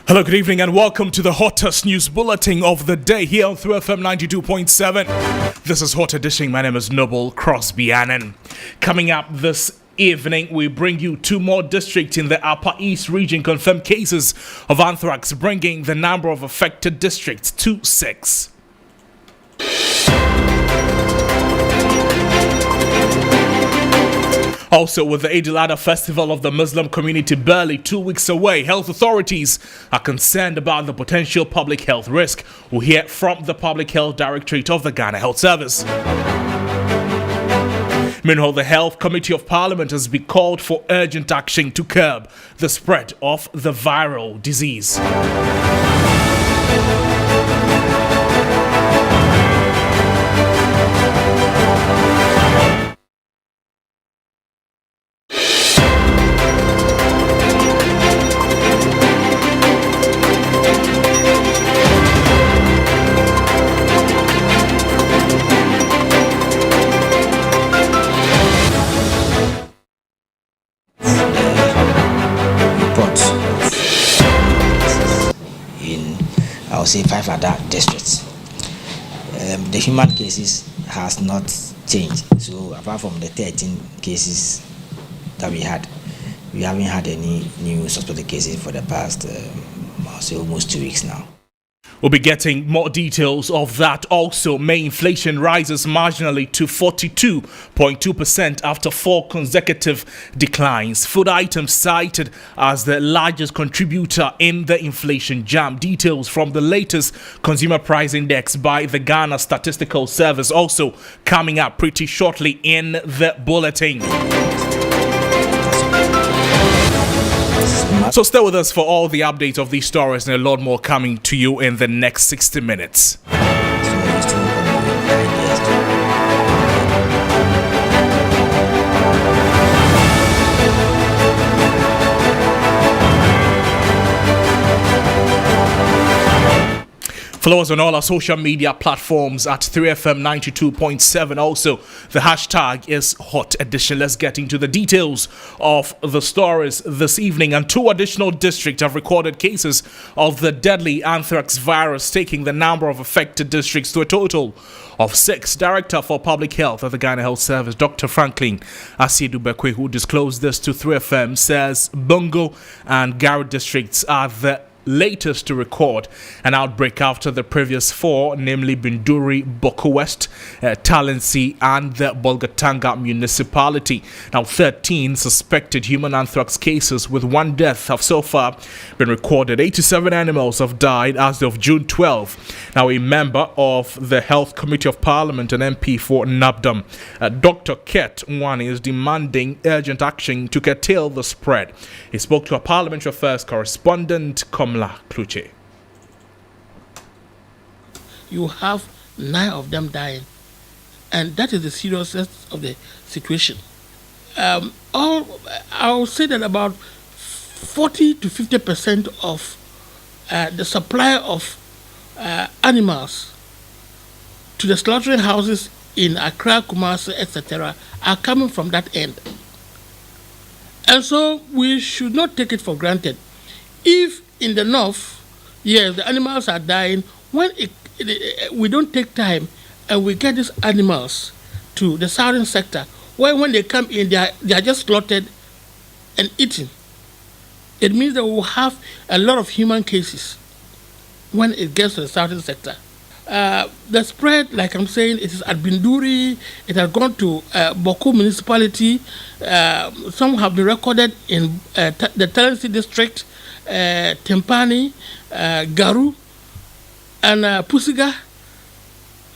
Hello, good evening, and welcome to the hottest news bulletin of the day here on 3FM 92.7. This is Hot Edition. My name is Noble Crosby Annan. Coming up this evening, we bring you two more districts in the Upper East region confirmed cases of anthrax, bringing the number of affected districts to 6. Also, with the Eid al-Adha festival of the Muslim community barely 2 weeks away, health authorities are concerned about the potential public health risk. We'll hear from the Public Health Directorate of the Ghana Health Service. Meanwhile, the Health Committee of Parliament has been called for urgent action to curb the spread of the viral disease. I would say 5 other districts. The human cases has not changed. So apart from the 13 cases that we haven't had any new suspected cases for the past, I'll say almost 2 weeks now. We'll be getting more details of that. Also, May inflation rises marginally to 42.2% after 4 consecutive declines. Food items cited as the largest contributor in the inflation jump. Details from the latest consumer price index by the Ghana Statistical Service also coming up pretty shortly in the bulletin. So stay with us for all the updates of these stories and a lot more coming to you in the next 60 minutes. Follow us on all our social media platforms at 3FM 92.7. Also, the hashtag is Hot Edition. Let's get into the details of the stories this evening. And 2 additional districts have recorded cases of the deadly anthrax virus, taking the number of affected districts to a total of 6. Director for Public Health at the Ghana Health Service, Dr. Franklin Asiedu-Bekwe, who disclosed this to 3FM, says Bongo and Garut districts are the latest to record an outbreak after the previous 4, namely Binduri, Boko West, Talensi, and the Bolgatanga municipality. Now, 13 suspected human anthrax cases with 1 death have so far been recorded. 87 animals have died as of June 12. Now, a member of the Health Committee of Parliament and MP for Nabdam, Dr. Ket Nwani, is demanding urgent action to curtail the spread. He spoke to a Parliamentary Affairs correspondent, Kluche. You have 9 of them dying, and that is the seriousness of the situation. I'll say that about 40 to 50% of the supply of animals to the slaughtering houses in Accra, Kumasi, etc., are coming from that end. And so we should not take it for granted. If in the north, yes, the animals are dying, when we don't take time and we get these animals to the southern sector, where when they come in, they are just slaughtered and eaten. It means that we will have a lot of human cases when it gets to the southern sector. The spread, like I'm saying, it is at Binduri, it has gone to Boko municipality, some have been recorded in the Talensi district, Tempani, Garu, and Pusiga.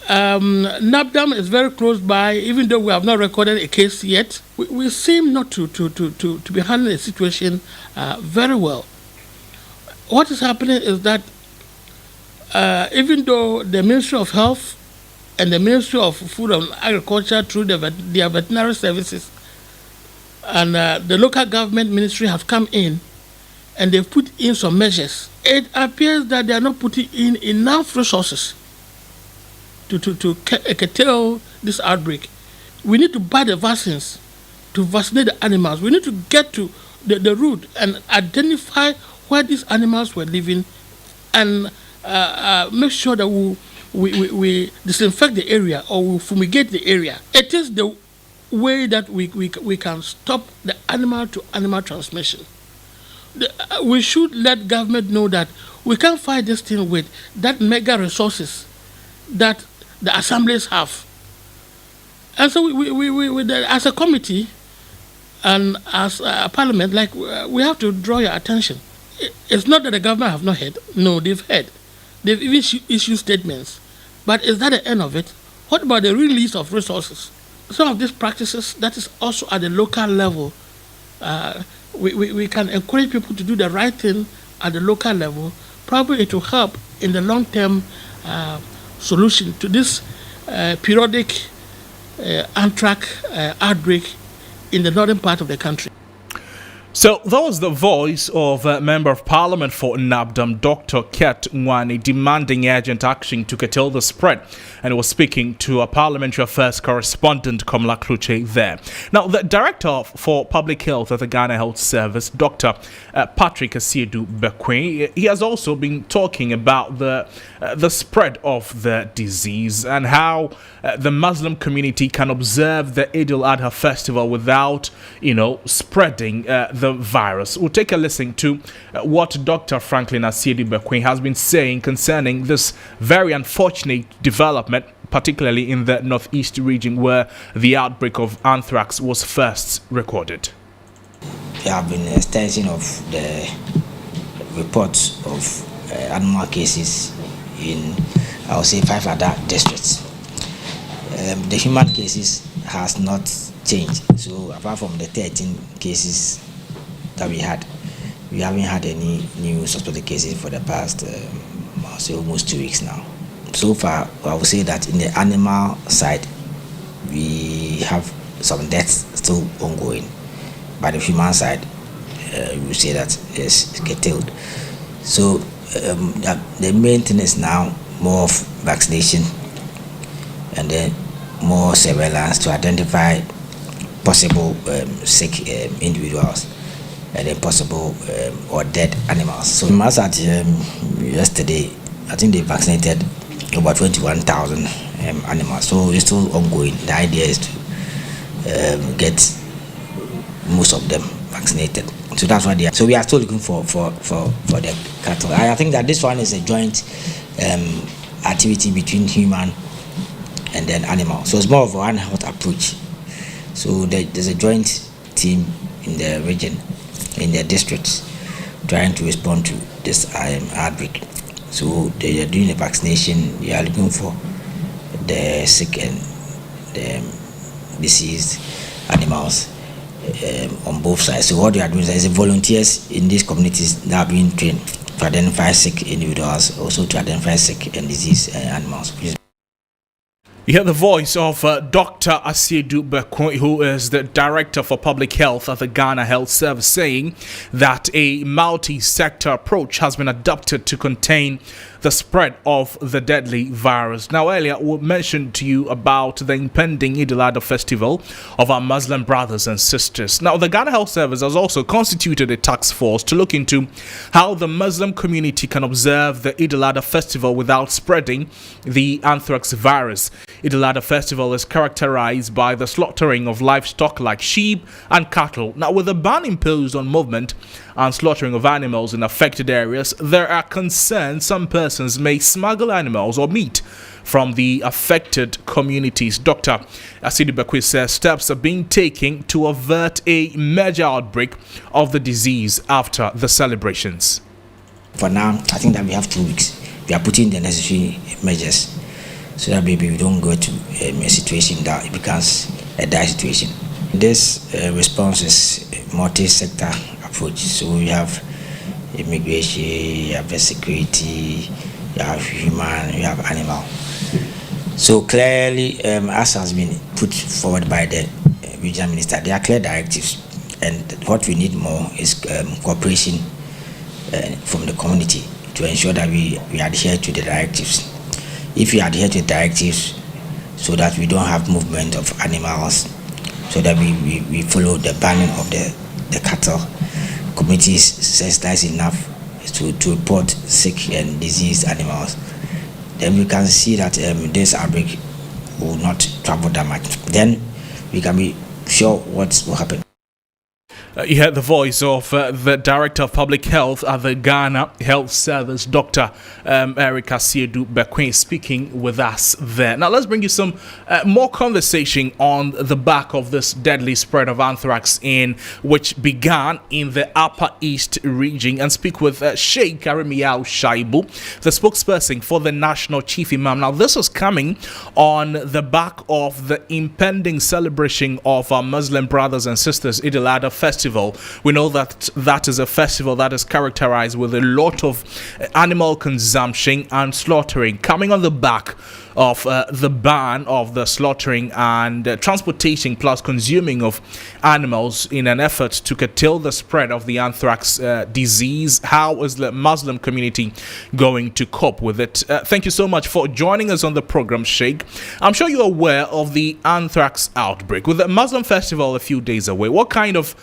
Nabdam is very close by, even though we have not recorded a case yet. We seem not to be handling the situation very well. What is happening is that even though the Ministry of Health and the Ministry of Food and Agriculture through their veterinary services and the local government ministry have come in and they've put in some measures, it appears that they are not putting in enough resources to curtail this outbreak. We need to buy the vaccines to vaccinate the animals. We need to get to the root and identify where these animals were living and make sure that we disinfect the area or we fumigate the area. It is the way that we can stop the animal to animal transmission. We should let government know that we can't fight this thing with that mega resources that the assemblies have. And so as a committee and as a parliament, like we have to draw your attention. It's not that the government have not heard. No, they've heard. They've even issued statements. But is that the end of it? What about the release of resources? Some of these practices, that is also at the local level. We can encourage people to do the right thing at the local level. Probably it will help in the long-term solution to this periodic anthrax outbreak in the northern part of the country. So that was the voice of Member of Parliament for Nabdam, Dr. Ket Nwani, demanding urgent action to curtail the spread. And was speaking to a Parliamentary Affairs correspondent, Komla Kluche, there. Now, the Director for Public Health at the Ghana Health Service, Dr. Patrick Asiedu Bekwin, he has also been talking about the spread of the disease and how the Muslim community can observe the Eid al-Adha festival without, spreading the virus. We'll take a listen to what Dr. Franklin Asiedu Bekwin has been saying concerning this very unfortunate development, particularly in the northeast region where the outbreak of anthrax was first recorded. There have been extension of the reports of animal cases in, I would say, 5 other districts. The human cases has not changed. So apart from the 13 cases that we haven't had any new suspected cases for the past, I'll say, almost 2 weeks now. So far, I would say that in the animal side, we have some deaths still ongoing. By the human side, we say that it's curtailed. So the main thing is now more of vaccination and then more surveillance to identify possible sick individuals and then possible or dead animals. So as at yesterday, I think they vaccinated about 21,000 animals. So it's still ongoing. The idea is to get most of them vaccinated. So that's what they are. So we are still looking for the cattle. I think that this one is a joint activity between human and then animal. So it's more of one health approach. So there's a joint team in the region, in the districts, trying to respond to this outbreak. So they are doing the vaccination. They are looking for the sick and the diseased animals on both sides. So what they are doing is volunteers in these communities that are being trained to identify sick individuals, also to identify sick and diseased animals. You hear the voice of Dr. Asiedu Bekwin, who is the Director for Public Health at the Ghana Health Service, saying that a multi-sector approach has been adopted to contain the spread of the deadly virus. Now, earlier we mentioned to you about the impending Eid al-Adha festival of our Muslim brothers and sisters. Now, the Ghana Health Service has also constituted a task force to look into how the Muslim community can observe the Eid al-Adha festival without spreading the anthrax virus. Eid al-Adha festival is characterized by the slaughtering of livestock like sheep and cattle. Now, with a ban imposed on movement and slaughtering of animals in affected areas, there are concerns some persons may smuggle animals or meat from the affected communities. Dr. Asiedu Bekwin says steps are being taken to avert a major outbreak of the disease after the celebrations. For now, I think that we have 2 weeks. We are putting the necessary measures so that maybe we don't go to a situation that it becomes a dire situation. This response is a multi-sector approach. So we have immigration, you have security, you have human, you have animal. So clearly, as has been put forward by the regional minister, there are clear directives, and what we need more is cooperation from the community to ensure that we adhere to the directives. If we adhere to the directives, so that we don't have movement of animals, so that we follow the banning of the cattle, community says that's enough, to report sick and diseased animals, then we can see that this outbreak will not travel that much. Then we can be sure what will happen. You heard the voice of the Director of Public Health at the Ghana Health Service, Dr. Erica Siedu Bequin, speaking with us there. Now, let's bring you some more conversation on the back of this deadly spread of anthrax which began in the Upper East region, and speak with Sheikh Arimiao Shaibu, the spokesperson for the National Chief Imam. Now, this is coming on the back of the impending celebration of our Muslim brothers and sisters Eid al-Adha festival. We know that is a festival that is characterized with a lot of animal consumption and slaughtering, coming on the back of the ban of the slaughtering and transportation plus consuming of animals in an effort to curtail the spread of the anthrax disease. How is the Muslim community going to cope with it? Thank you so much for joining us on the program, Sheikh. I'm sure you're aware of the anthrax outbreak. With the Muslim festival a few days away, what kind of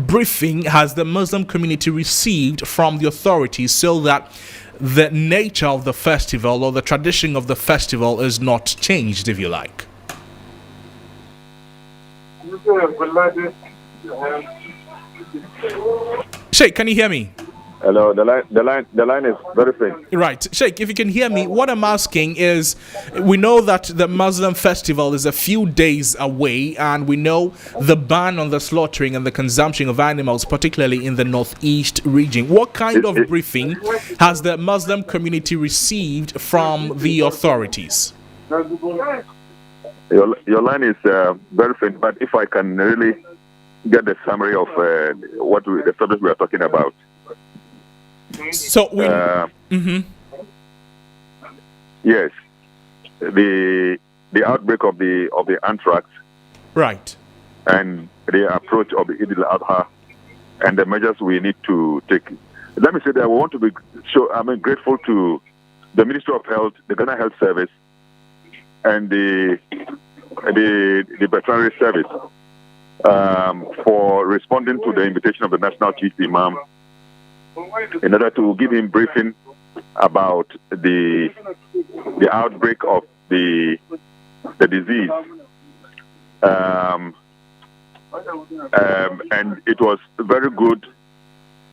briefing has the Muslim community received from the authorities so that the nature of the festival or the tradition of the festival is not changed, if you like? Sheikh, can you hear me? Hello, the line is very faint. Right. Sheikh, if you can hear me, what I'm asking is, we know that the Muslim festival is a few days away, and we know the ban on the slaughtering and the consumption of animals, particularly in the Northeast region. What kind of briefing has the Muslim community received from the authorities? Your line is very faint, but if I can really get the summary of the subject we are talking about. So we yes, the outbreak of the anthrax, right, and the approach of the Eid al-Adha and the measures we need to take. Let me say that we want to be grateful to the Ministry of Health, the Ghana Health Service, and the Veterinary Service for responding to the invitation of the National Chief Imam in order to give him briefing about the outbreak of the disease. And it was very good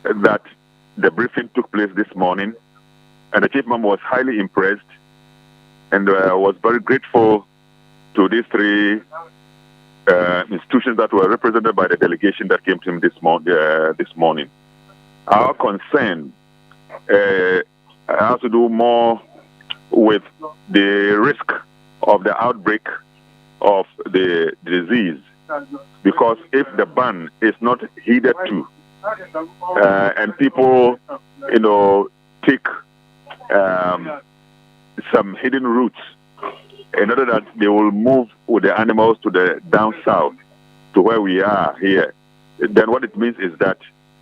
that the briefing took place this morning, and the Chief Imam was highly impressed and was very grateful to these three institutions that were represented by the delegation that came to him this morning. Our concern has to do more with the risk of the outbreak of the disease, because if the ban is not heeded to, and people, take some hidden routes in order that they will move with the animals to the down south, to where we are here, then what it means is that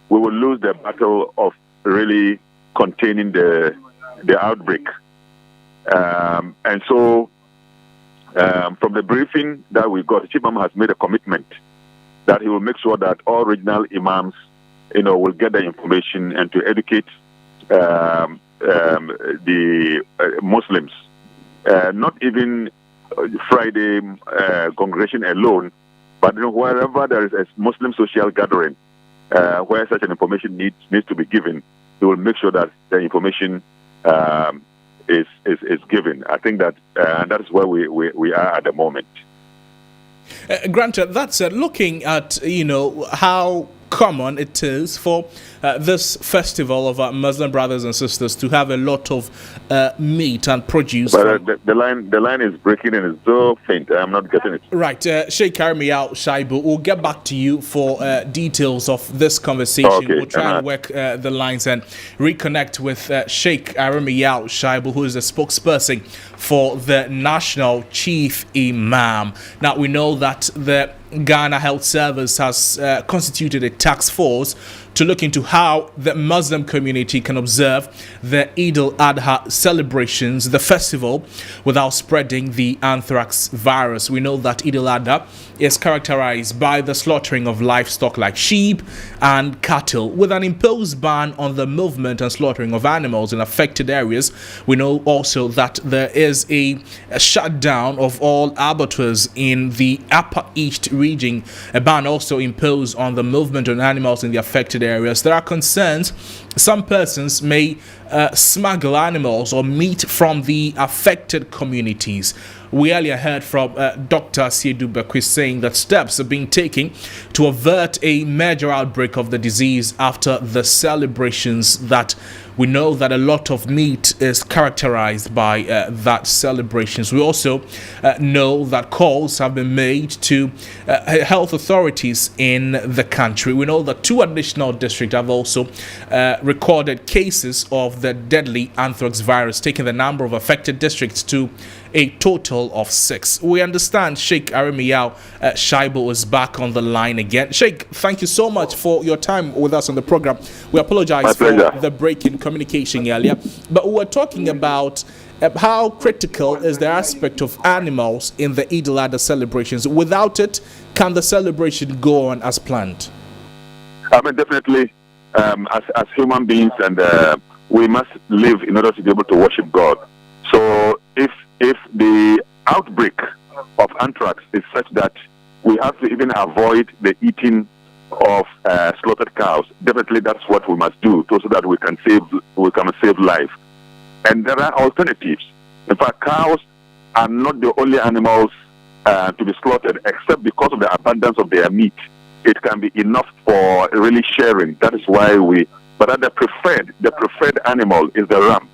we will lose the battle of really containing the outbreak. And so, from the briefing that we got, the Chief Imam has made a commitment that he will make sure that all regional imams, will get the information and to educate the Muslims. Not even Friday congregation alone, but wherever there is a Muslim social gathering, where such an information needs to be given, we will make sure that the information is given. I think that that is where we are at the moment. Granted, that's looking at how common it is for this festival of our Muslim brothers and sisters to have a lot of meat and produce. But the line is breaking and it's so faint. I'm not getting it. Right, Sheikh Arimiao Shaibu, we'll get back to you for details of this conversation. Okay. We'll try and work the lines and reconnect with Sheikh Arimiao Shaibu, who is the spokesperson for the National Chief Imam. Now, we know that the Ghana Health Service has constituted a task force to look into how the Muslim community can observe the Eid al-Adha celebrations, the festival, without spreading the anthrax virus. We know that Eid al-Adha is characterized by the slaughtering of livestock like sheep and cattle, with an imposed ban on the movement and slaughtering of animals in affected areas. We know also that there is a shutdown of all abattoirs in the Upper East region, a ban also imposed on the movement of animals in the affected areas. There are concerns some persons may smuggle animals or meat from the affected communities. We earlier heard from Dr. Siedu Bekwe saying that steps are being taken to avert a major outbreak of the disease after the celebrations. That we know that a lot of meat is characterized by that celebrations. We also know that calls have been made to health authorities in the country. We know that 2 additional districts have also recorded cases of the deadly anthrax virus, taking the number of affected districts to a total of 6. We understand Sheikh Arimiyao Shaibu is back on the line again. Sheikh, thank you so much for your time with us on the program. We apologize for the break in communication earlier, but we were talking about how critical is the aspect of animals in the Eid al-Adha celebrations. Without it, can the celebration go on as planned? I mean, definitely, as human beings, and we must live in order to be able to worship God. So if the outbreak of anthrax is such that we have to even avoid the eating of slaughtered cows, definitely that's what we must do, so that we can save life. And there are alternatives. In fact, cows are not the only animals to be slaughtered, except because of the abundance of their meat. It can be enough for really sharing. That is why but the preferred animal is the ram.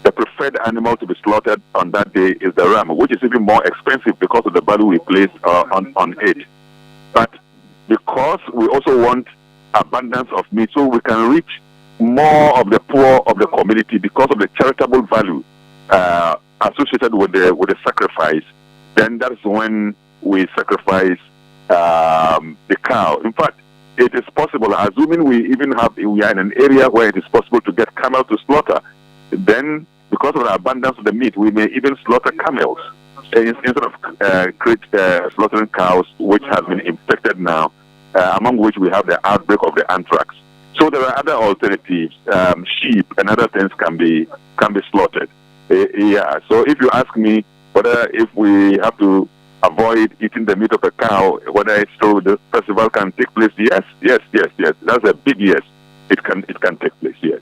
The preferred animal to be slaughtered on that day is the ram, which is even more expensive because of the value we place on it. But because we also want abundance of meat, so we can reach more of the poor of the community because of the charitable value associated with the sacrifice, then that's when we sacrifice the cow. In fact, it is possible, assuming we are in an area where it is possible to get camel to slaughter, then because of the abundance of the meat, we may even slaughter camels instead of slaughtering cows, which have been infected now, among which we have the outbreak of the anthrax. So there are other alternatives. Sheep and other things can be slaughtered. Yeah. So if you ask me whether if we have to avoid eating the meat of a cow, whether it's true the festival can take place, yes. That's a big yes. It can take place, yes.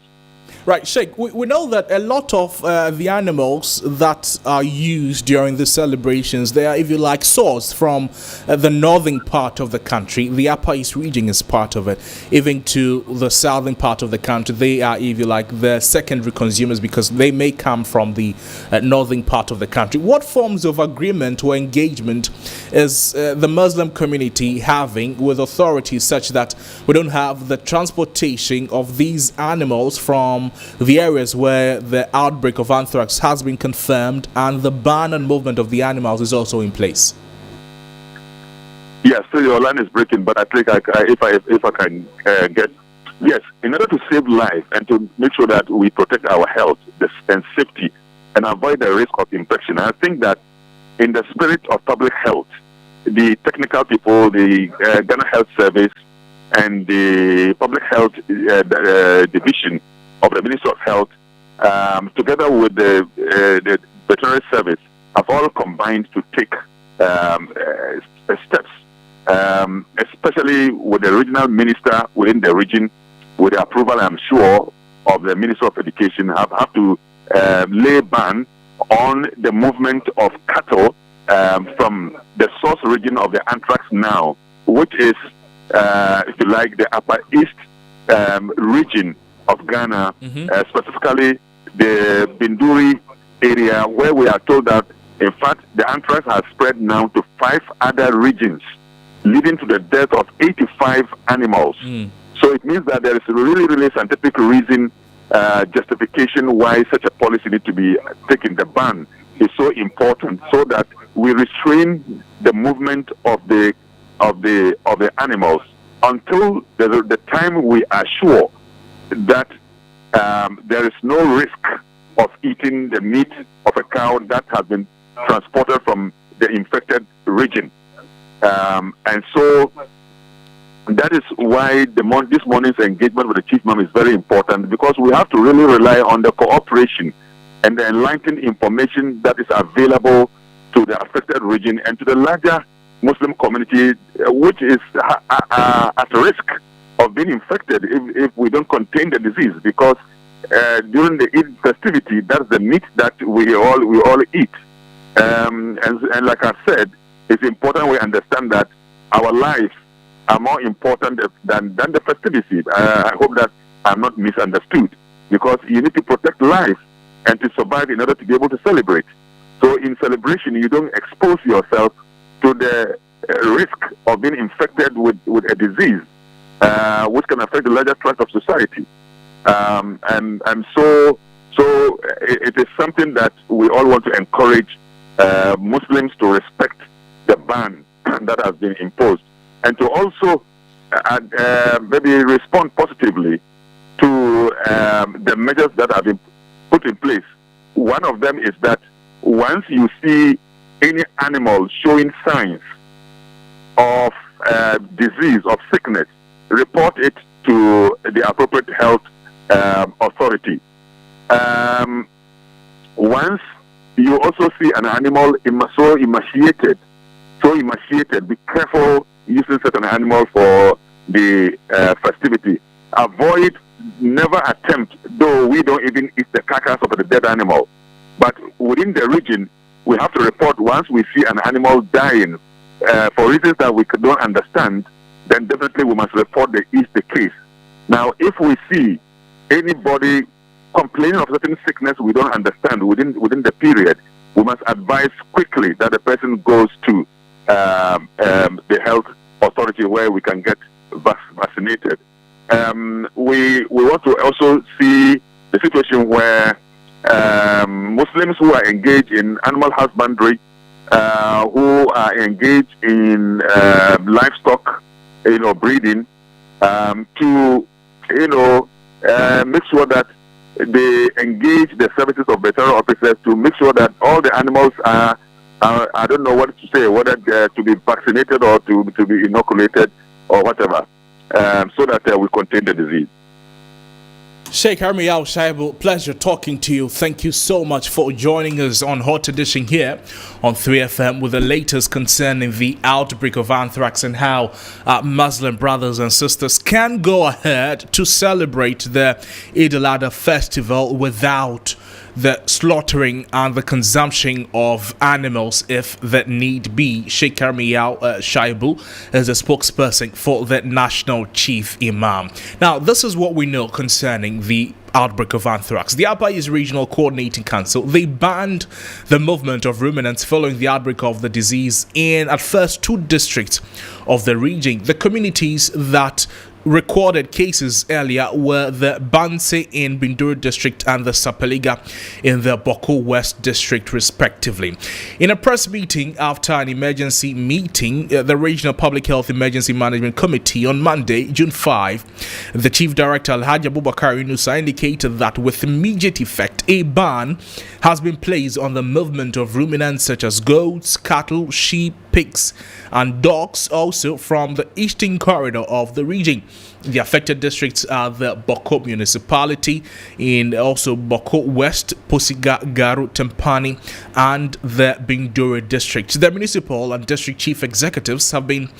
Right, Sheikh, we know that a lot of the animals that are used during the celebrations, they are, if you like, sourced from the northern part of the country. The Upper East region is part of it. Even to the southern part of the country, they are, if you like, the secondary consumers because they may come from the northern part of the country. What forms of agreement or engagement is the Muslim community having with authorities such that we don't have the transportation of these animals from the areas where the outbreak of anthrax has been confirmed and the ban on movement of the animals is also in place? Yes, so your line is breaking, but I think if I can get, yes, in order to save life and to make sure that we protect our health and safety and avoid the risk of infection, I think that in the spirit of public health, the technical people, the Ghana Health Service, and the Public Health Division of the Ministry of Health, together with the Veterinary Service, have all combined to take steps, especially with the regional minister within the region, with the approval, I'm sure, of the Minister of Education, have to lay ban on the movement of cattle from the source region of the anthrax now, which is, if you like, the Upper East region of Ghana, specifically the Binduri area, where we are told that, in fact, the anthrax has spread now to 5 other regions, leading to the death of 85 animals. So it means that there is a really scientific reason, justification why such a policy needs to be taken. The ban is so important so that we restrain the movement of the animals until the time we are sure that there is no risk of eating the meat of a cow that has been transported from the infected region. And so that is why this morning's engagement with the chief imam is very important, because we have to really rely on the cooperation and the enlightened information that is available to the affected region and to the larger Muslim community, which is at risk of being infected if we don't contain the disease, because during the Eid festivity, that's the meat that we all eat. And like I said, it's important we understand that our lives are more important than the festivity. I hope that I'm not misunderstood, because you need to protect life and to survive in order to be able to celebrate. So in celebration, you don't expose yourself to the risk of being infected with a disease which can affect the larger trust of society. And so it is something that we all want to encourage Muslims to respect the ban that has been imposed, and to also maybe respond positively to the measures that have been put in place. One of them is that once you see any animal showing signs of disease, of sickness, report it to the appropriate health authority. Once you also see an animal so emaciated, be careful using certain animal for the festivity. Never attempt, though we don't even eat the carcass of the dead animal, but within the region, we have to report once we see an animal dying for reasons that we don't understand. Then definitely we must report the case. Now, if we see anybody complaining of certain sickness we don't understand within the period, we must advise quickly that the person goes to the health authority where we can get vaccinated. We want to also see the situation where Muslims who are engaged in animal husbandry, who are engaged in livestock, breeding, to make sure that they engage the services of veterinary officers to make sure that all the animals are I don't know what to say, whether to be vaccinated or to be inoculated or whatever, so that we contain the disease. Sheikh Armiyaw Shaibu, pleasure talking to you. Thank you so much for joining us on Hot Edition here on 3FM with the latest concerning the outbreak of anthrax and how Muslim brothers and sisters can go ahead to celebrate the Eid al-Adha festival without the slaughtering and the consumption of animals if that need be. Sheikh Armiyaw Shaibu is a spokesperson for the National Chief Imam. Now, this is what we know concerning the outbreak of anthrax. The Upper East Regional Coordinating Council, they banned the movement of ruminants following the outbreak of the disease in at first 2 districts of the region. The communities that recorded cases earlier were the Banse in Binduri district and the Sapeliga in the Boko West district respectively. In a press meeting after an emergency meeting, the Regional Public Health Emergency Management Committee on Monday, June 5, the Chief Director Alhaji Abubakar Yunusa indicated that with immediate effect, a ban has been placed on the movement of ruminants such as goats, cattle, sheep, pigs, and dogs, also from the eastern corridor of the region. The affected districts are the Boko municipality, in also Boko West, Posiga, Garu, Tempani, and the Binduri district. The municipal and district chief executives have been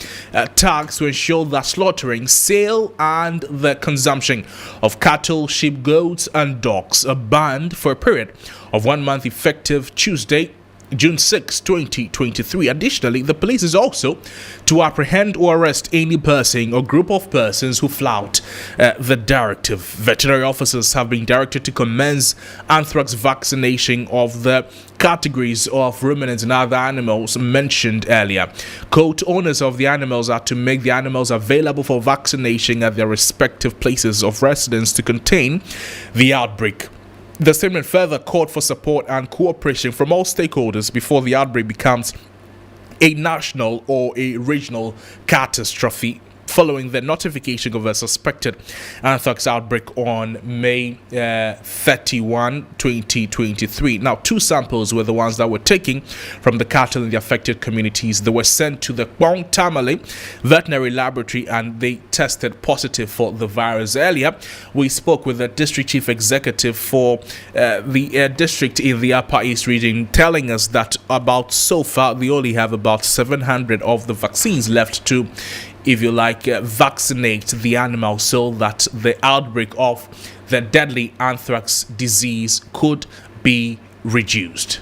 tasked to ensure that slaughtering, sale, and the consumption of cattle, sheep, goats, and dogs are banned for a period of 1 month effective Tuesday, June 6, 2023. Additionally, the police is also to apprehend or arrest any person or group of persons who flout the directive. Veterinary officers have been directed to commence anthrax vaccination of the categories of ruminants and other animals mentioned earlier. Court owners of the animals are to make the animals available for vaccination at their respective places of residence to contain the outbreak. The statement further called for support and cooperation from all stakeholders before the outbreak becomes a national or a regional catastrophe. following the notification of a suspected anthrax outbreak on May 31, 2023. Now, 2 samples were the ones that were taken from the cattle in the affected communities. They were sent to the Kpong Tamale Veterinary Laboratory and they tested positive for the virus. Earlier, we spoke with the District Chief Executive for the district in the Upper East region, telling us that so far they only have about 700 of the vaccines left to, if you like, vaccinate the animals so that the outbreak of the deadly anthrax disease could be reduced.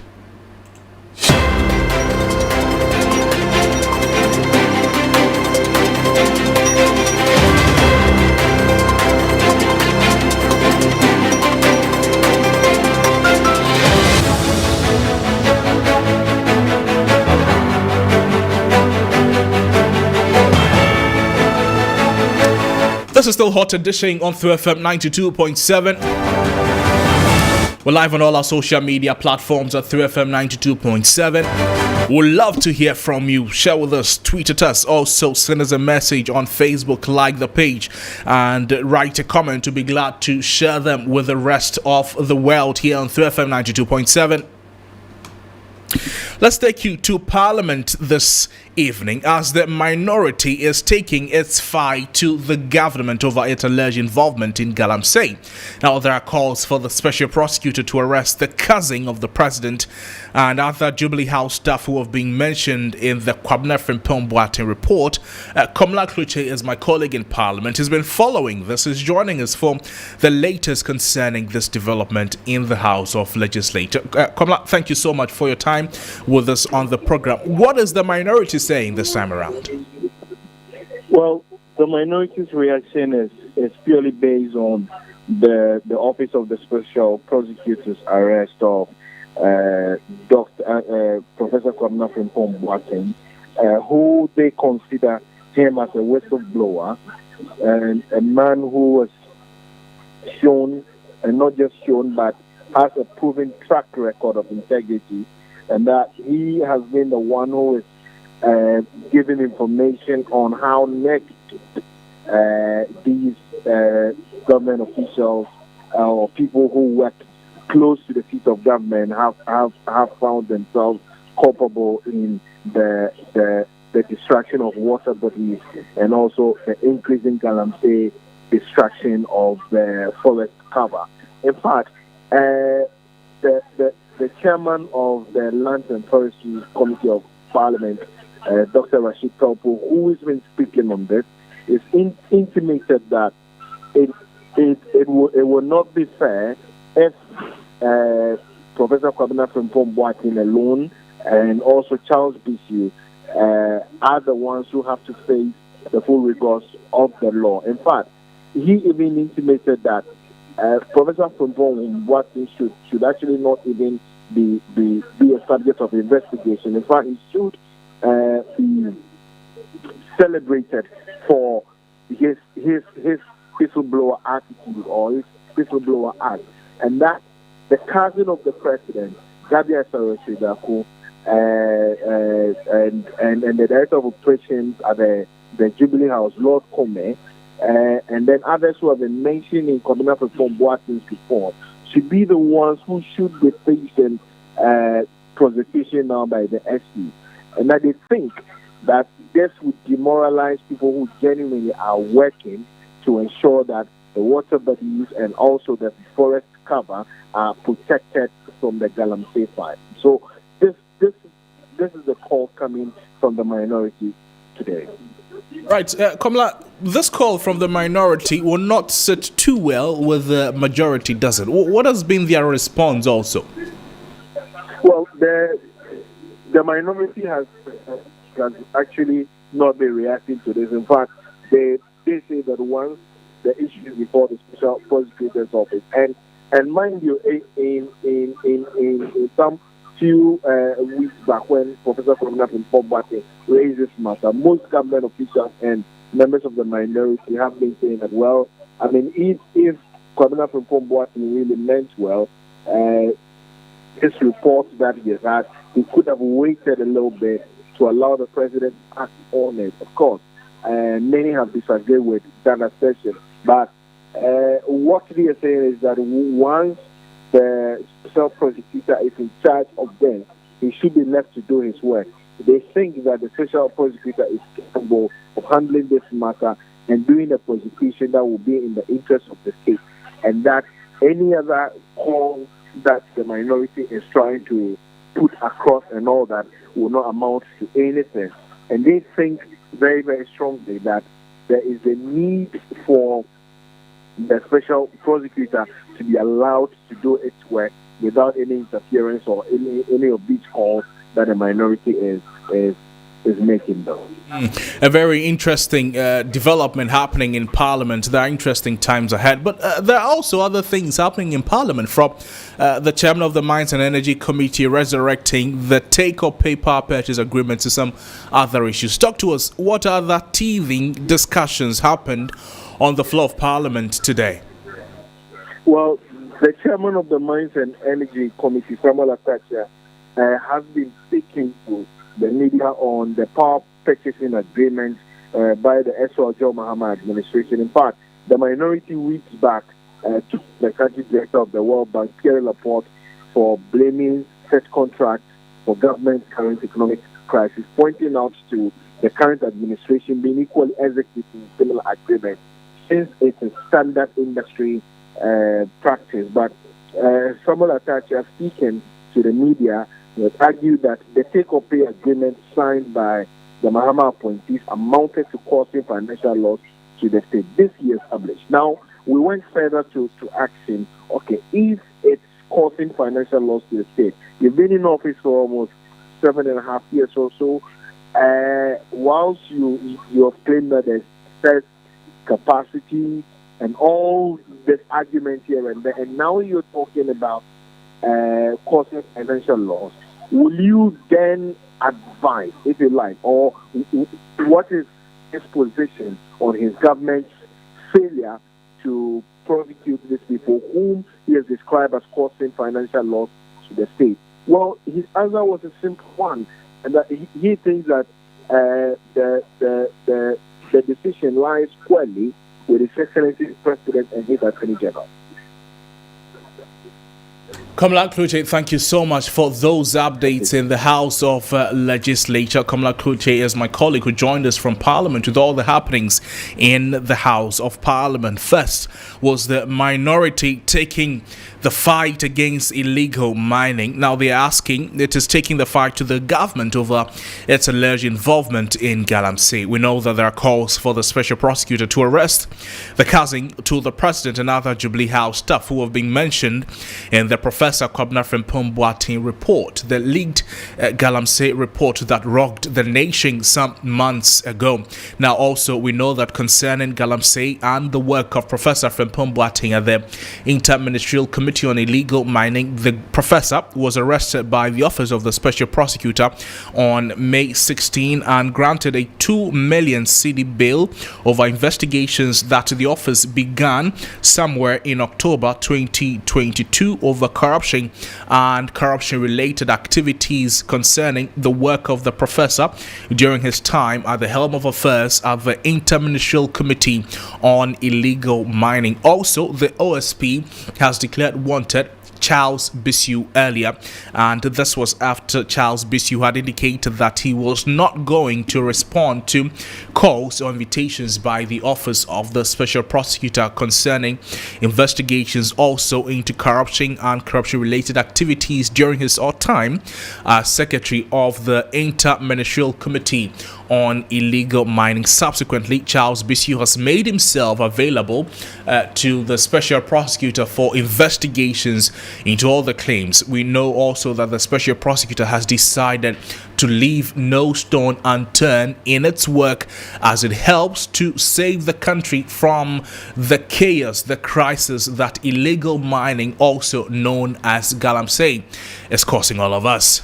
This is still Hot Edition on 3FM 92.7. We're live on all our social media platforms at 3FM 92.7. We'd love to hear from you. Share with us, tweet at us. Also, send us a message on Facebook, like the page, and write a comment. To be glad to share them with the rest of the world here on 3FM 92.7. Let's take you to Parliament this evening as the minority is taking its fight to the government over its alleged involvement in Galamsey. Now, there are calls for the special prosecutor to arrest the cousin of the president and other Jubilee House staff who have been mentioned in the Kwabena Frimpong Boateng report. Komla Kluche is my colleague in Parliament. He's been following this. He's joining us for the latest concerning this development in the House of Legislature. Komla, thank you so much for your time with us on the program. What is the minority saying this time around? Well, the minority's reaction is purely based on the Office of the Special Prosecutor's arrest of Professor Kwabena Frimpong Boateng, who they consider him as a whistleblower and a man who was shown, and not just shown, but has a proven track record of integrity, and that he has been the one who is giving information on how next these government officials or people who work close to the seat of government have found themselves culpable in the destruction of water bodies and also the increasing Galamsey destruction of the forest cover. In fact, the chairman of the Lands and Forestry Committee of Parliament, Dr. Rashid Talpo, who has been speaking on this, is intimated that it will not be fair if Professor Kwabena Frimpong Boateng alone and also Charles Bishop are the ones who have to face the full rigors of the law. In fact, he even intimated that Professor Frimpong Boateng should actually not even be a subject of investigation. In fact, he should be celebrated for his whistleblower attitude or his whistleblower act, and that the cousin of the president, Gabriel Saroshidaku, and the director of operations at the Jubilee House, Lord Kome, and then others who have been mentioned in Kwabena Frimpong Boateng's report, should be the ones who should be facing prosecution now by the SC. And that they think that this would demoralize people who genuinely are working to ensure that the water bodies and also the forest cover are protected from the Galamsey fire. So this is the call coming from the minority today. Right, Komla, this call from the minority will not sit too well with the majority, does it? What has been their response also? Well, the minority has actually not been reacting to this. In fact, they say that once the issue is before the Special Prosecutor's Office, and mind you, in some few weeks back when Professor Kwabena Frimpong Boateng raised this matter, most government officials and members of the minority have been saying that, well, I mean, if Kwabena Frimpong Boateng really meant well, this report that he has had, he could have waited a little bit to allow the president to act on it. Of course, many have disagreed with that assertion. But what they are saying is that once the special prosecutor is in charge of them, he should be left to do his work. They think that the special prosecutor is capable of handling this matter and doing a prosecution that will be in the interest of the state, and that any other call that the minority is trying to put across and all that will not amount to anything. And they think very, very strongly that there is a need for the special prosecutor to be allowed to do its work without any interference or any of these calls that the minority is making, though. A very interesting development happening in Parliament. There are interesting times ahead, but there are also other things happening in Parliament, from the chairman of the Mines and Energy Committee resurrecting the take-or-pay power purchase agreement to some other issues. Talk to us. What other teething discussions happened on the floor of Parliament today? Well, the chairman of the Mines and Energy Committee, Samuel Atacha, has been speaking to the media on the power purchasing agreement by the S.O. Joe Mahama administration. In fact, the minority weeks back took the country director of the World Bank, Pierre Laporte, for blaming such contracts for government's current economic crisis, pointing out to the current administration being equally executing similar agreements since it's a standard industry practice. But Samuel Atacha, speaking to the media, has argued that the take-or-pay agreement signed by the Mahama appointees amounted to causing financial loss to the state. This he established. Now, we went further to ask him, okay, if it's causing financial loss to the state, you've been in office for almost 7.5 years or so, whilst you have claimed that there's excess capacity and all this argument here and there, and now you're talking about causing financial loss, will you then advise, if you like, or what is his position on his government's failure to prosecute these people whom he has described as causing financial loss to the state? Well, his answer was a simple one, and that he thinks that the decision lies squarely with His Excellency President and his Attorney General. Kamala Kluche, thank you so much for those updates in the House of Legislature. Kamala Kluche is my colleague who joined us from Parliament with all the happenings in the House of Parliament. First was the minority taking the fight against illegal mining. Now they're asking, it is taking the fight to the government over its alleged involvement in Galamsey. We know that there are calls for the special prosecutor to arrest the cousin to the president and other Jubilee House staff who have been mentioned in the Professor Kwabena Frimpong Boateng report, the leaked Galamsey report that rocked the nation some months ago. Now also we know that concerning Galamsey and the work of Professor Frimpong Boateng at the Inter-Ministerial Committee on Illegal Mining, the professor was arrested by the Office of the Special Prosecutor on May 16 and granted a 2 million cedi bail over investigations that the office began somewhere in October 2022 over corruption and corruption-related activities concerning the work of the professor during his time at the helm of affairs at the Inter-Ministerial Committee on Illegal Mining. Also, the OSP has declared wanted Charles Bissiou earlier, and this was after Charles Bissiou had indicated that he was not going to respond to calls or invitations by the Office of the Special Prosecutor concerning investigations also into corruption and corruption-related activities during his time as Secretary of the Inter-Ministerial Committee on Illegal Mining. Subsequently, Charles Bissiou has made himself available to the Special Prosecutor for investigations into all the claims. We know also that the Special Prosecutor has decided to leave no stone unturned in its work as it helps to save the country from the chaos, the crisis that illegal mining, also known as Galamsey, is causing all of us.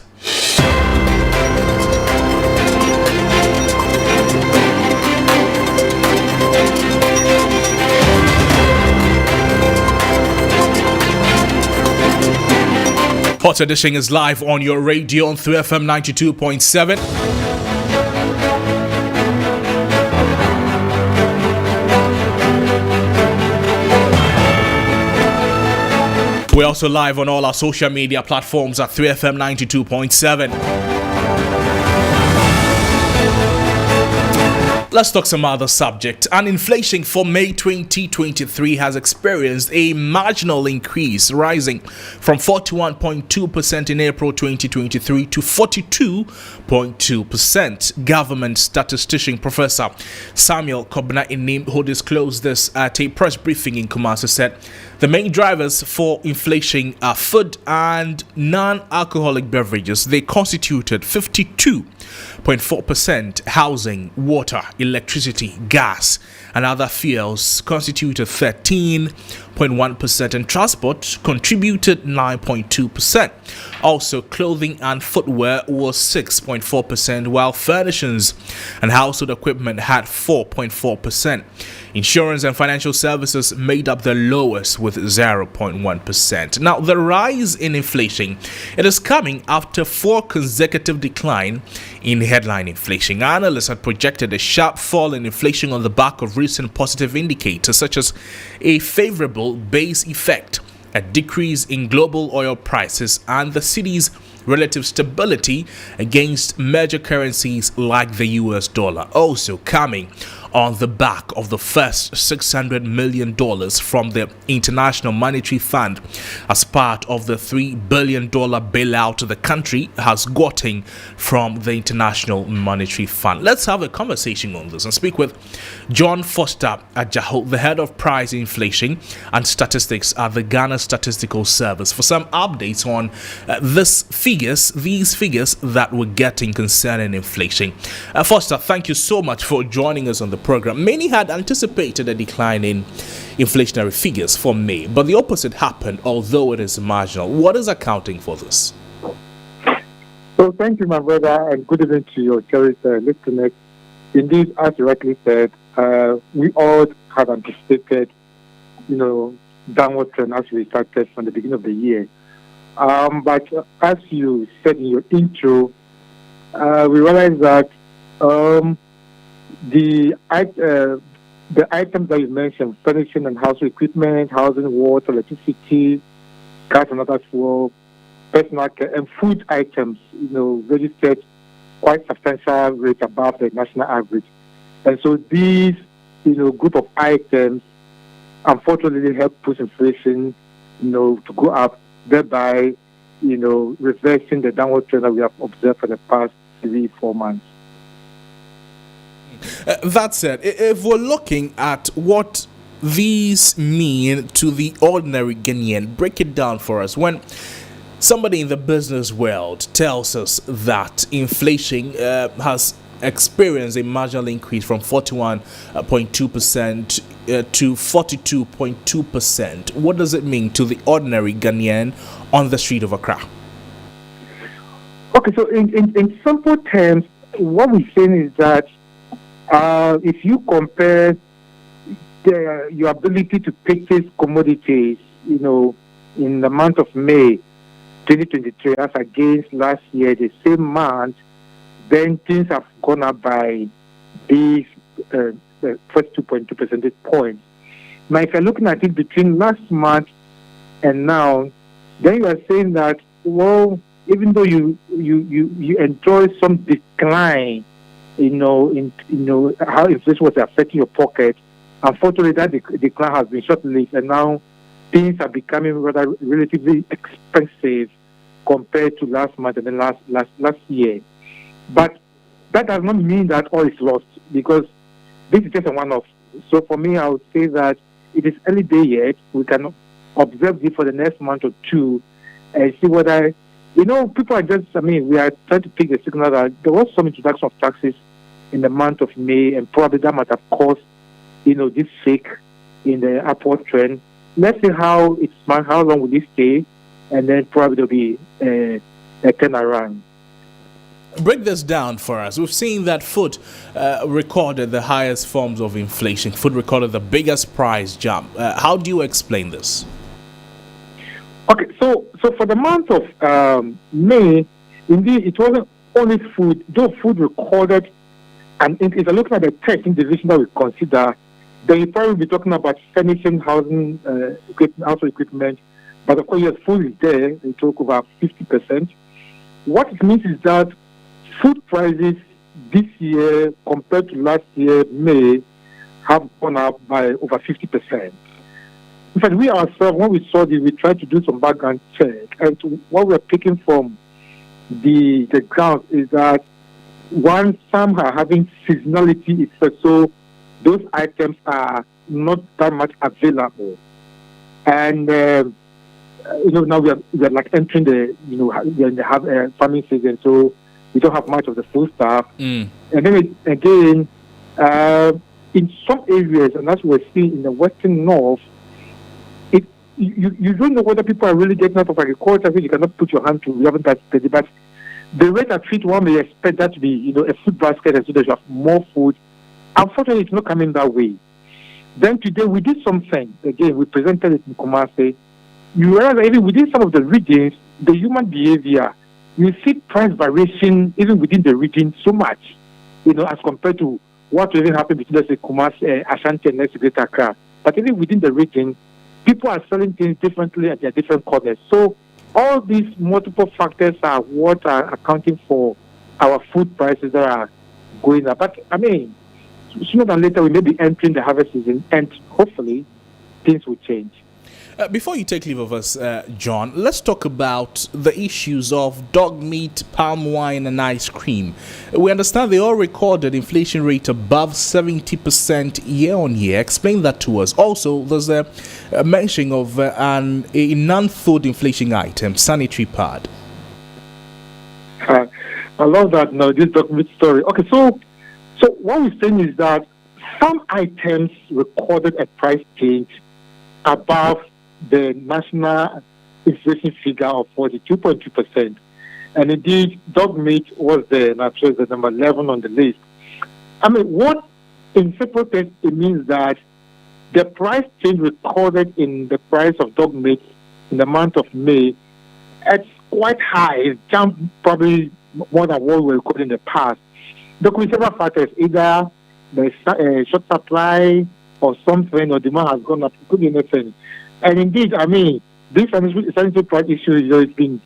Hot Edition is live on your radio on 3FM 92.7. We're also live on all our social media platforms at 3FM 92.7. Let's talk some other subject. And inflation for May 2023 has experienced a marginal increase, rising from 41.2% in April 2023 to 42.2%. Government statistician Professor Samuel Kobna-Inim, who disclosed this at a press briefing in Kumasi, said the main drivers for inflation are food and non-alcoholic beverages. They constituted 52.4%, housing, water, electricity, gas, and other fuels constituted 13.1%, and transport contributed 9.2%. Also, clothing and footwear was 6.4%, while furnishings and household equipment had 4.4%. Insurance and financial services made up the lowest with 0.1%. Now, the rise in inflation, it is coming after 4 consecutive decline in headline inflation. Analysts had projected a sharp fall in inflation on the back of recent positive indicators such as a favorable base effect, a decrease in global oil prices, and the city's relative stability against major currencies like the US dollar, also coming on the back of the first $600 million from the International Monetary Fund as part of the $3 billion bailout the country has gotten from the International Monetary Fund. Let's have a conversation on this and speak with John Foster Ajaho, the head of price inflation and statistics at the Ghana Statistical Service, for some updates on these figures that we're getting concerning inflation. Foster, thank you so much for joining us on the program. Many had anticipated a decline in inflationary figures for May, but the opposite happened, although it is marginal. What is accounting for this? So thank you, my brother, and good evening to your cherished listeners. Indeed, as you rightly said, we all have anticipated, downward trend as we started from the beginning of the year. But as you said in your intro, we realized that the items that you mentioned, furnishing and household equipment, housing, water, electricity, gas and other fuel, personal care, and food items, registered quite substantial rate above the national average. And so these, group of items, unfortunately, help push inflation, to go up, thereby, reversing the downward trend that we have observed for the past 3-4 months. That said, if we're looking at what these mean to the ordinary Ghanaian, break it down for us. When somebody in the business world tells us that inflation has experienced a marginal increase from 41.2% to 42.2%, what does it mean to the ordinary Ghanaian on the street of Accra? Okay, so in simple terms, what we're saying is that if you compare your ability to purchase commodities, in the month of May 2023 as against last year, the same month, then things have gone up by these first 2.2 percentage points. Now, if you're looking at it between last month and now, then you are saying that, well, even though you enjoy some decline, in how inflation was affecting your pocket, unfortunately that decline has been short-lived, and now things are becoming rather relatively expensive compared to last month and then last year. But that does not mean that all is lost, because this is just a one-off. So for me, I would say that it is early day yet. We can observe this for the next month or two and see whether, people are just, we are trying to take the signal that there was some introduction of taxes in the month of May, and probably that might have caused, this shake in the upward trend. Let's see how long will this stay, and then probably there'll be a turnaround. Break this down for us. We've seen that food recorded the highest forms of inflation. Food recorded the biggest price jump. How do you explain this? Okay, so for the month of May, indeed, it wasn't only food. Though food recorded, and if you're looking at the 13th division that we consider, then you probably be talking about furnishing, housing, household equipment, But of course, yes, food is there. It took over 50%. What it means is that food prices this year compared to last year May have gone up by over 50%. In fact, we ourselves, when we saw this, we tried to do some background check, and what we're picking from the ground is that some are having seasonality effect, so those items are not that much available. And now we are like entering the we're in the farming season, so we don't have much of the food stuff. And then again, in some areas, and as we're seeing in the western north, you don't know whether people are really getting out of agriculture. You cannot put your hand to. We haven't touched it, but the rate at which one may expect that to be, a food basket, and so that you have more food. Unfortunately, it's not coming that way. Then today we did something. Again, we presented it in Kumasi. You realize that even within some of the regions, the human behavior, you see price variation even within the region so much, as compared to what really happened between, let's say, Kumasi, Ashanti, and let's say Greater Accra. But even within the region, people are selling things differently at their different corners. So all these multiple factors are what are accounting for our food prices that are going up. But I mean, sooner than later, we may be entering the harvest season, and hopefully things will change. Before you take leave of us, John, let's talk about the issues of dog meat, palm wine, and ice cream. We understand they all recorded inflation rate above 70% year on year. Explain that to us. Also, there's a mention of a non-food inflation item, sanitary pad. I love that. No, this dog meat story. Okay, so what we're saying is that some items recorded a price change above the national inflation figure of 42.2%. And indeed, dog meat was there, and actually the number 11 on the list. I mean, what in simple terms it means that the price change recorded in the price of dog meat in the month of May, it's quite high. It jumped probably more than what we recorded in the past. There could be several factors, either the short supply or something, or demand has gone up. It could be anything. And indeed, I mean, this sanitary price issue has been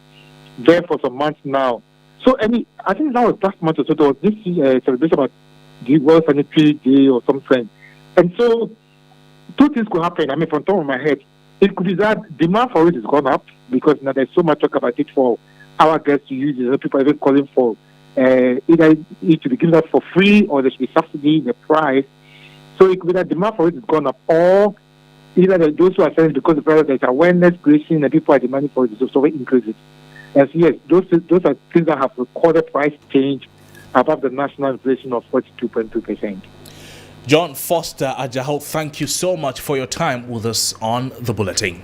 there for some months now. So, I think that was last month or so, there was this celebration about the World Sanitary Day or something. And so, two things could happen. I mean, from the top of my head, it could be that demand for it has gone up because now there's so much talk about it for our guests to use it. People are even calling for either it to be given out for free or there should be subsidy in the price. So, it could be that demand for it has gone up, or either those who are selling because there's awareness creation and people are demanding for it, so it increases. And so yes, those are things that have recorded price change above the national inflation of 42.2%. John Foster Ajaho, thank you so much for your time with us on The Bulletin.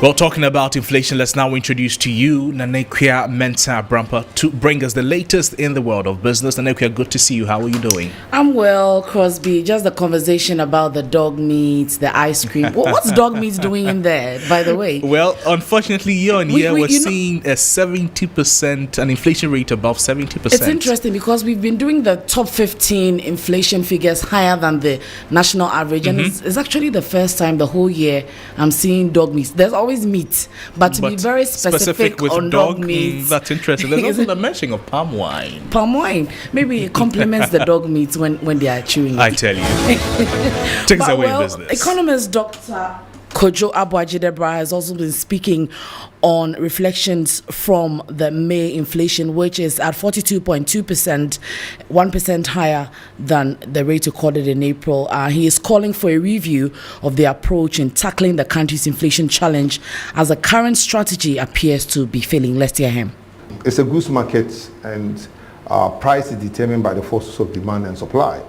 Well, talking about inflation, let's now introduce to you Nanekwia Mensah Brampa to bring us the latest in the world of business. Nanekwia, good to see you. How are you doing? I'm well, Crosby. Just the conversation about the dog meat, the ice cream. What's dog meat doing in there, by the way? Well, unfortunately, year on year, we're seeing a 70%, an inflation rate above 70%. It's interesting because we've been doing the top 15 inflation figures higher than the national average. And it's actually the first time the whole year I'm seeing dog meat. There's always meat, but to be very specific with on dog meat. That's interesting. There's also the mention of palm wine. Palm wine. Maybe it complements the dog meat when they are chewing. I tell you. Takes away business. Economist Dr. Kojo Abuajidebra has also been speaking on reflections from the May inflation, which is at 42.2%, 1% higher than the rate recorded in April. He is calling for a review of the approach in tackling the country's inflation challenge, as the current strategy appears to be failing. Let's hear him. It's a goods market, and price is determined by the forces of demand and supply.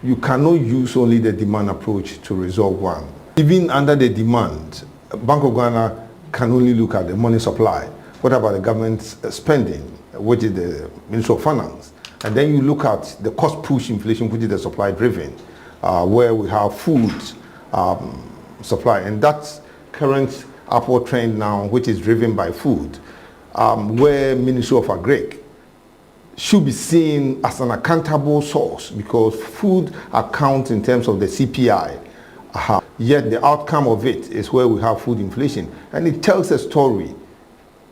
You cannot use only the demand approach to resolve one. Even under the demand, Bank of Ghana can only look at the money supply. What about the government's spending, which is the Ministry of Finance? And then you look at the cost push inflation, which is the supply driven, where we have food supply. And that's current upward trend now, which is driven by food. where Ministry of Agric should be seen as an accountable source, because food accounts in terms of the CPI. Yet the outcome of it is where we have food inflation, and it tells a story.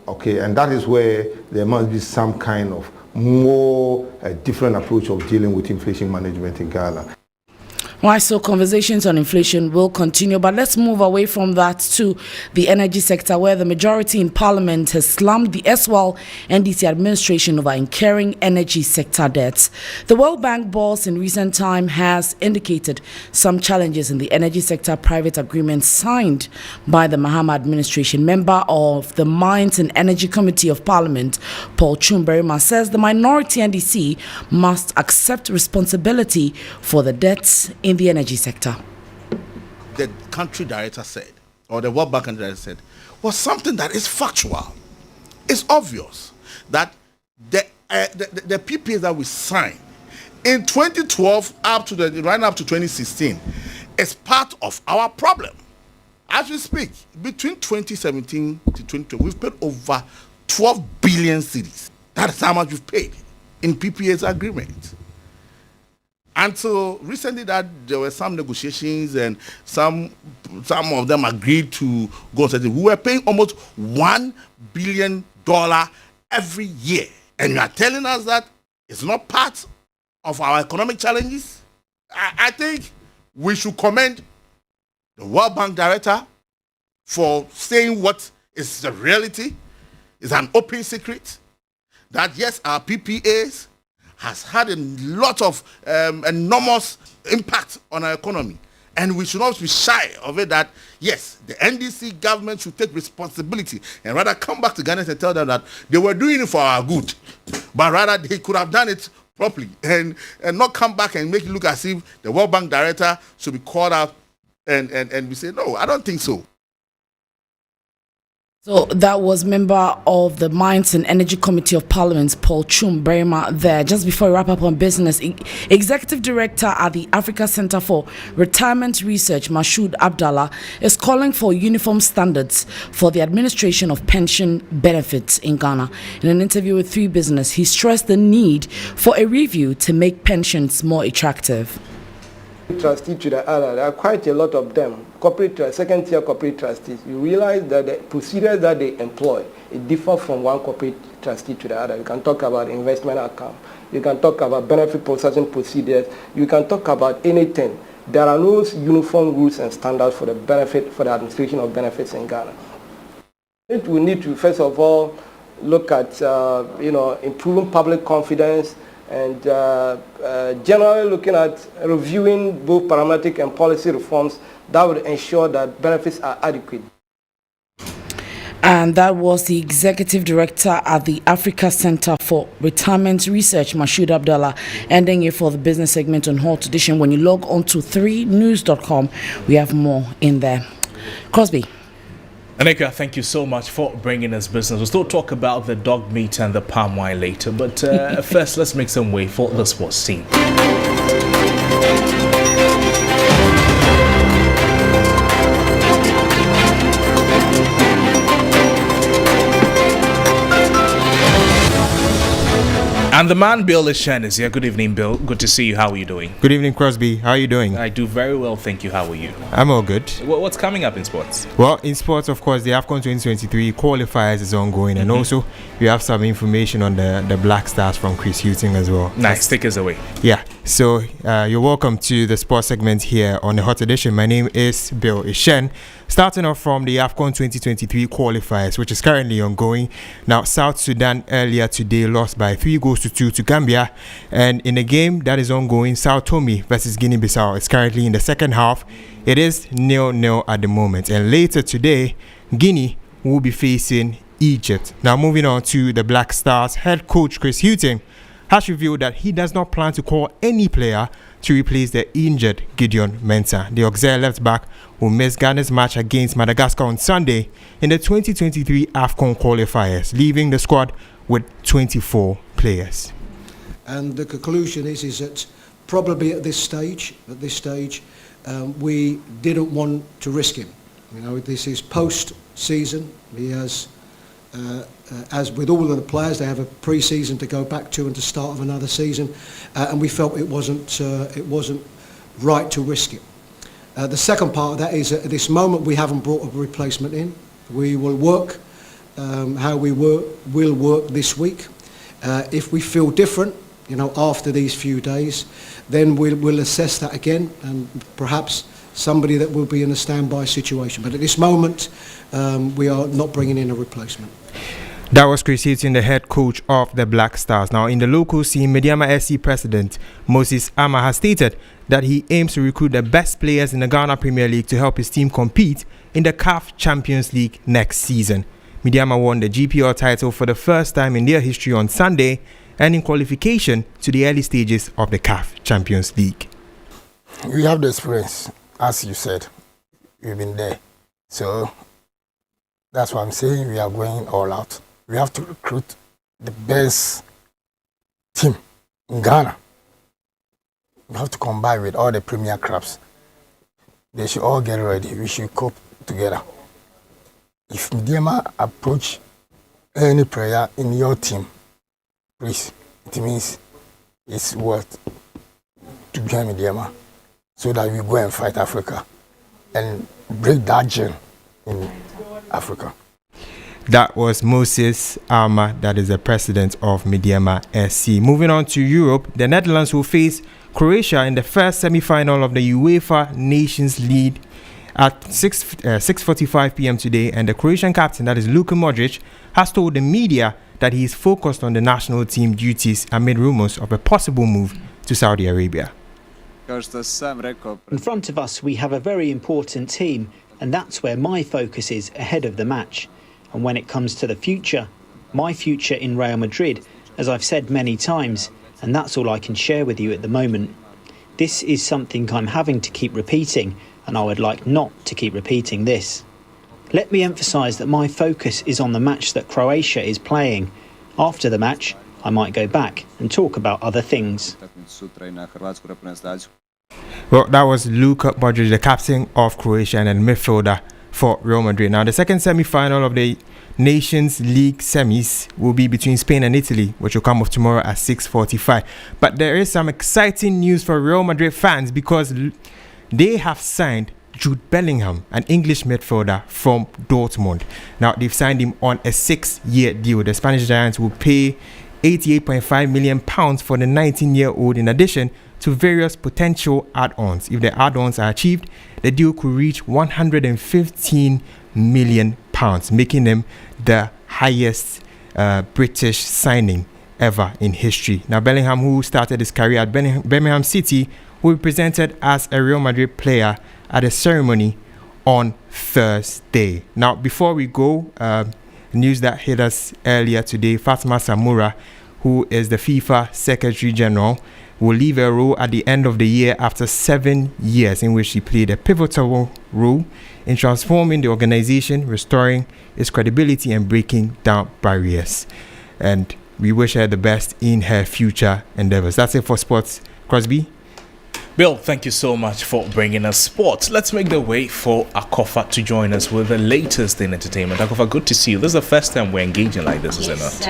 Okay, and that is where there must be some kind of more different approach of dealing with inflation management in Ghana. Why so conversations on inflation will continue, but let's move away from that to the energy sector, where the majority in parliament has slammed the erstwhile NDC administration over incurring energy sector debts. The World Bank boss in recent time has indicated some challenges in the energy sector private agreement signed by the Mahama administration. Member of the Mines and Energy Committee of Parliament, Paul Chumberima, says the minority NDC must accept responsibility for the debts in the energy sector. The country director said, or the World Bank country director said, was something that is factual. It's obvious that the PPAs that we signed in 2012 right up to 2016 is part of our problem. As we speak, between 2017 to 2020, we've paid over 12 billion cedis. That is how much we've paid in PPAs agreement. Until recently, that there were some negotiations and some of them agreed to go on something. We were paying almost $1 billion every year. And you are telling us that it's not part of our economic challenges? I think we should commend the World Bank director for saying what is the reality. It's an open secret that yes, our PPAs has had a lot of enormous impact on our economy. And we should not be shy of it that, yes, the NDC government should take responsibility and rather come back to Ghana and tell them that they were doing it for our good, but rather they could have done it properly and not come back and make it look as if the World Bank director should be called out and we say, no, I don't think so. So that was member of the Mines and Energy Committee of Parliament, Paul Chumberima there. Just before we wrap up on business, Executive Director at the Africa Center for Retirement Research, Mashoud Abdallah, is calling for uniform standards for the administration of pension benefits in Ghana. In an interview with 3 Business, he stressed the need for a review to make pensions more attractive. Trustee to the other, there are quite a lot of them. Second-tier corporate trustees, you realize that the procedures that they employ, it differs from one corporate trustee to the other. You can talk about investment account, you can talk about benefit processing procedures, you can talk about anything. There are no uniform rules and standards for the administration of benefits in Ghana. We need to first of all look at improving public confidence, and generally looking at reviewing both parametric and policy reforms that would ensure that benefits are adequate. And that was the Executive Director at the Africa Center for Retirement Research, Mashoud Abdallah, ending it for the business segment on Hot Edition. When you log on to 3news.com, we have more in there. Crosby. Anika, thank you so much for bringing us business. We'll still talk about the dog meat and the palm wine later, but first let's make some way for the sports scene. And the man, Bill Ishen, is here. Good evening, Bill. Good to see you. How are you doing? Good evening, Crosby. How are you doing? I do very well, thank you. How are you? I'm all good. What's coming up in sports? Well, in sports, of course, the AFCON 2023 qualifiers is ongoing, and also we have some information on the Black Stars from Chris Hughton as well. Nice. Take us away. Yeah. So you're welcome to the sports segment here on the Hot Edition. My name is Bill Ishen. Starting off from the AFCON 2023 qualifiers, which is currently ongoing. Now, South Sudan earlier today lost by 3-2 to Gambia. And in a game that is ongoing, Sao Tome versus Guinea-Bissau is currently in the second half. It is 0-0 at the moment. And later today, Guinea will be facing Egypt. Now, moving on to the Black Stars, head coach Chris Hughton has revealed that he does not plan to call any player to replace the injured Gideon Mensah. The auxiliary left back will miss Ghana's match against Madagascar on Sunday in the 2023 AFCON qualifiers, leaving the squad with 24 players. And the conclusion is that probably at this stage, we didn't want to risk him. You know, this is post-season. He has As with all of the players, they have a pre-season to go back to and to start of another season, and we felt it wasn't right to risk it. The second part of that is at this moment we haven't brought a replacement in. We will work how we will work this week. If we feel different, after these few days, then we'll assess that again, and perhaps somebody that will be in a standby situation. But at this moment, we are not bringing in a replacement. That was Chris Hilton, the head coach of the Black Stars. Now, in the local scene, Mediama SC president Moses Ama has stated that he aims to recruit the best players in the Ghana Premier League to help his team compete in the CAF Champions League next season. Mediama won the GPL title for the first time in their history on Sunday, and in qualification to the early stages of the CAF Champions League. We have the experience, as you said. We've been there. So that's why I'm saying we are going all out. We have to recruit the best team in Ghana. We have to combine with all the premier clubs. They should all get ready. We should cope together. If Mediama approach any player in your team, please, it means it's worth to join Mediama so that we go and fight Africa and break that gem in Africa. That was Moses Ama, that is the president of Mediama SC. Moving on to Europe, the Netherlands will face Croatia in the first semi-final of the UEFA Nations League at 6:45 p.m. today, and the Croatian captain, that is Luka Modric, has told the media that he is focused on the national team duties amid rumors of a possible move to Saudi Arabia. In front of us, we have a very important team, and that's where my focus is ahead of the match. And when it comes to the future, my future in Real Madrid, as I've said many times, and that's all I can share with you at the moment. This is something I'm having to keep repeating, and I would like not to keep repeating this. Let me emphasise that my focus is on the match that Croatia is playing. After the match, I might go back and talk about other things. Well, that was Luka Modric, the captain of Croatia and a midfielder for Real Madrid. Now, the second semi-final of the Nations League semis will be between Spain and Italy, which will come off tomorrow at 6:45. But there is some exciting news for Real Madrid fans because they have signed Jude Bellingham, an English midfielder from Dortmund. Now, they've signed him on a 6-year deal. The Spanish Giants will pay £88.5 million for the 19-year-old, in addition to various potential add-ons. If the add-ons are achieved, the deal could reach £115 million, making him the highest British signing ever in history. Now, Bellingham, who started his career at Birmingham City, will be presented as a Real Madrid player at a ceremony on Thursday. Now, before we go, news that hit us earlier today, Fatma Samura, who is the FIFA Secretary General, will leave her role at the end of the year after 7 years in which she played a pivotal role in transforming the organization, restoring its credibility and breaking down barriers. And we wish her the best in her future endeavors. That's it for Sports. Crosby? Bill, thank you so much for bringing us sports. Let's make the way for Akofa to join us with the latest in entertainment. Akofa, good to see you. This is the first time we're engaging like this, isn't it?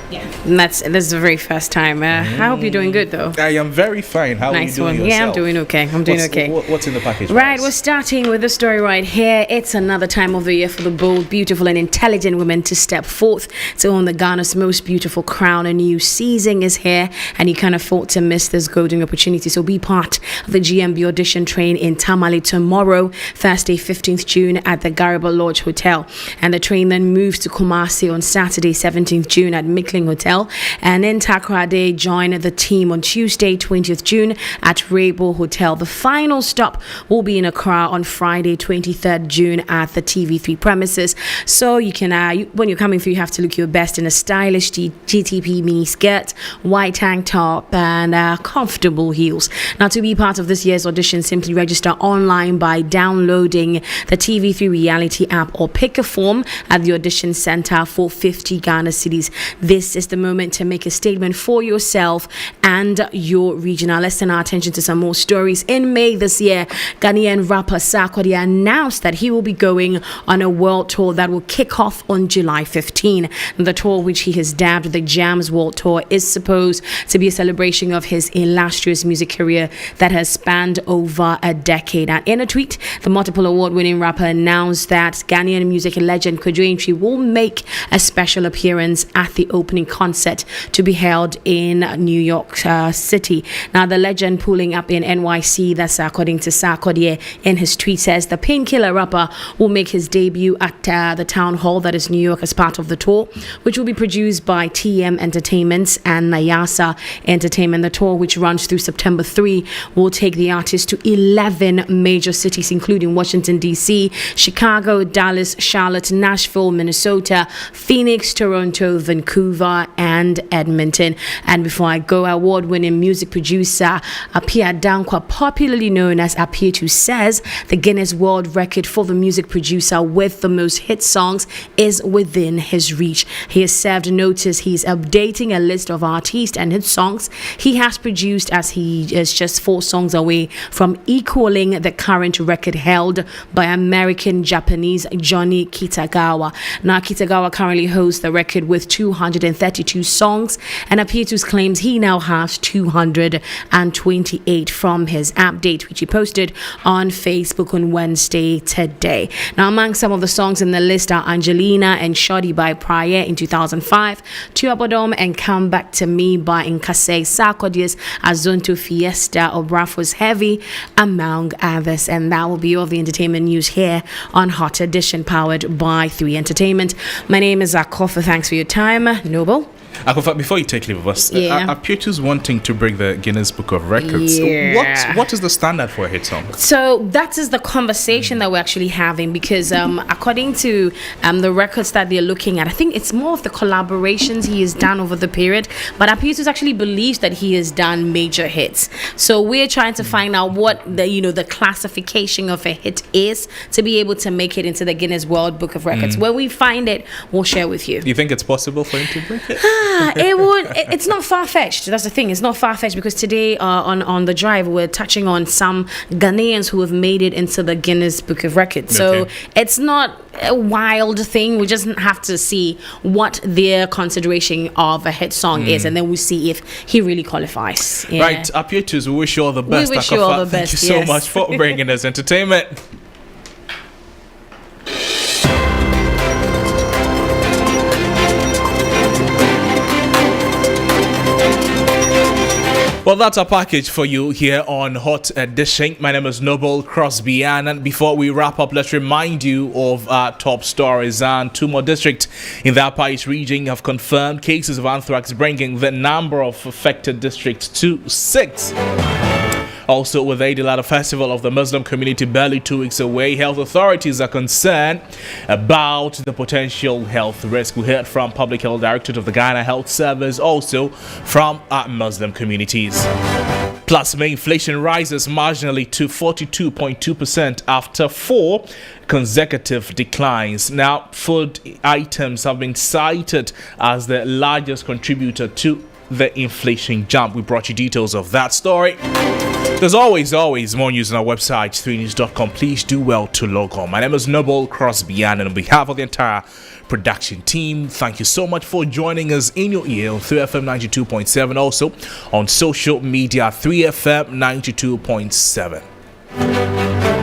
Yeah. This is the very first time. I hope you're doing good, though. I am very fine. How nice are you doing yourself? Yeah, I'm doing okay. What's in the package? Right, we're starting with the story right here. It's another time of the year for the bold, beautiful, and intelligent women to step forth to own the Ghana's most beautiful crown. A new season is here, and you can't afford to miss this golden opportunity. So be part of the GMB audition train in Tamale tomorrow, Thursday, 15th June at the Gariba Lodge Hotel. And the train then moves to Kumasi on Saturday, 17th June at Mickling Hotel. And in Takoradi, join the team on Tuesday, 20th June at Rabo Hotel. The final stop will be in Accra on Friday, 23rd June at the TV3 premises. So you can, when you're coming through, you have to look your best in a stylish GTP mini skirt, white tank top, and comfortable heels. Now, to be be part of this year's audition, simply register online by downloading the TV3 reality app or pick a form at the audition center for 50 Ghana cedis. This is the moment to make a statement for yourself and your region. Now let's turn our attention to some more stories. In May this year, Ghanaian rapper Sarkodie announced that he will be going on a world tour that will kick off on July 15. The tour, which he has dubbed the Jams World Tour, is supposed to be a celebration of his illustrious music career that has spanned over a decade. And in a tweet, the multiple award-winning rapper announced that Ghanaian music legend Kojo Antwi will make a special appearance at the opening concert to be held in New York City. Now, the legend pulling up in NYC, that's according to Sarkodie in his tweet, says the Painkiller rapper will make his debut at the Town Hall, that is New York, as part of the tour, which will be produced by TM Entertainment and Nayasa Entertainment. The tour, which runs through September 3, will take the artist to 11 major cities, including Washington, D.C., Chicago, Dallas, Charlotte, Nashville, Minnesota, Phoenix, Toronto, Vancouver, and Edmonton. And before I go, award-winning music producer Apia Dankwa, popularly known as Apietu, says the Guinness World Record for the music producer with the most hit songs is within his reach. He has served notice he's updating a list of artists and hit songs he has produced, as he is just 4 songs away from equaling the current record held by American-Japanese Johnny Kitagawa. Now, Kitagawa currently holds the record with 232 songs, and Apietu claims he now has 228 from his update, which he posted on Facebook on Wednesday today. Now, among some of the songs in the list are Angelina and Shoddy by Pryor in 2005, Tuabodom and Come Back to Me by Nkase, Sarkodie's Azonto Fiesta or Brafo's Heavy, among others. And that will be all of the entertainment news here on Hot Edition, powered by 3 Entertainment. My name is Akofa. Thanks for your time. Noble? Akofa, before you take leave of us, Apietu's wanting to break the Guinness Book of Records. Yeah. What is the standard for a hit song? So that is the conversation that we're actually having, because according to the records that they're looking at, I think it's more of the collaborations he has done over the period, but Apietu actually believes that he has done major hits. So we're trying to find out what the classification of a hit is to be able to make it into the Guinness World Book of Records. When we find it, we'll share with you. Do you think it's possible for him to break it? It's not far-fetched. That's the thing. It's not far-fetched, because today on the drive we're touching on some Ghanaians who have made it into the Guinness Book of Records. So it's not a wild thing. We just have to see what their consideration of a hit song is, and then we'll see if he really qualifies. Yeah. Right, Apietu, we wish you all the best. We wish you all the best. Thank you so much for bringing us entertainment. Well, that's our package for you here on Hot Edition. My name is Noble Crosby Annan. Before we wrap up, let's remind you of our top stories. And 2 more districts in the Upper East region have confirmed cases of anthrax, bringing the number of affected districts to 6. Also, with the Eid al-Adha festival of the Muslim community barely 2 weeks away, health authorities are concerned about the potential health risk. We heard from Public Health Directorate of the Ghana Health Service, also from our Muslim communities. Plus, May inflation rises marginally to 42.2% after 4 consecutive declines. Now, food items have been cited as the largest contributor to the inflation jump. We brought you details of that story. There's always more news on our website, 3news.com. Please do well to log on. My name is Noble Crosby Annan. On behalf of the entire production team, thank you so much for joining us in your ear on 3FM 92.7. Also on social media, 3FM 92.7.